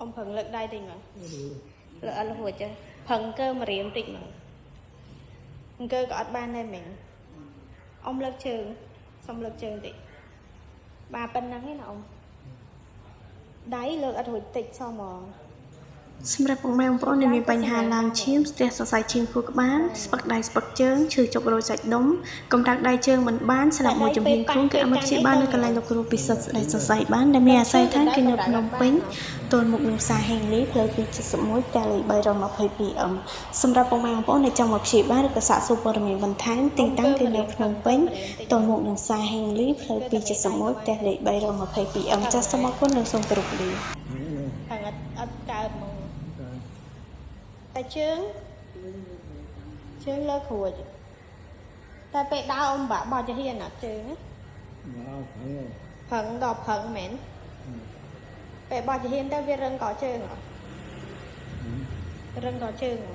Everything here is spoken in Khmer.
ông phẳng lực đây thì mà lực ăn hồi chứ phẳng cơ mà riêng tịnh mà cơ có ban đây mình ông lực trường xong lực trường tịnh ba bên năng hết nào ông đáy lực ăn hồi tịnh sao mà សម្រាប់ពុកម៉ែបងប្អូនដែលមានបញ្ហាឡើងឈាមស្ទះសរសៃឈាមខួរក្បាលស្ពឹកដៃស្ពឹកជើងឈឺចុករយសាច់ដុំកម្រាស់ដៃជើងមិនបានស្លាប់មួយចំហៀងខ្លួនគឺអាចមកព្យាបាលនៅកន្លែងលោកគ្រូពិសិដ្ឋស្ដីសរសៃបានដែលមានអាស័យដ្ឋានគឺនៅភ្នំពេញទល់មុខនឹងផ្សារហេងលីផ្លូវទី71ផ្ទះលេខ 322M សម្រាប់ពុកម៉ែបងប្អូនដែលចង់មកព្យាបាលឬក៏សាកសួរព័ត៌មានបន្ថែមទីតាំងគឺនៅភ្នំពេញទល់មុខនឹងផ្សារហេងលីផ្លូវទី71ផ្ទះលេខ 322M ចាសសូមអរគុណនិងសូមគោរពលា thằng ở cài mà tay chương lơ khủa ta bị đau ông bảo bao cho hiền à chương á phận đọp phận mến bị bao cho hiền ta biết rừng có chương à rừng có chương à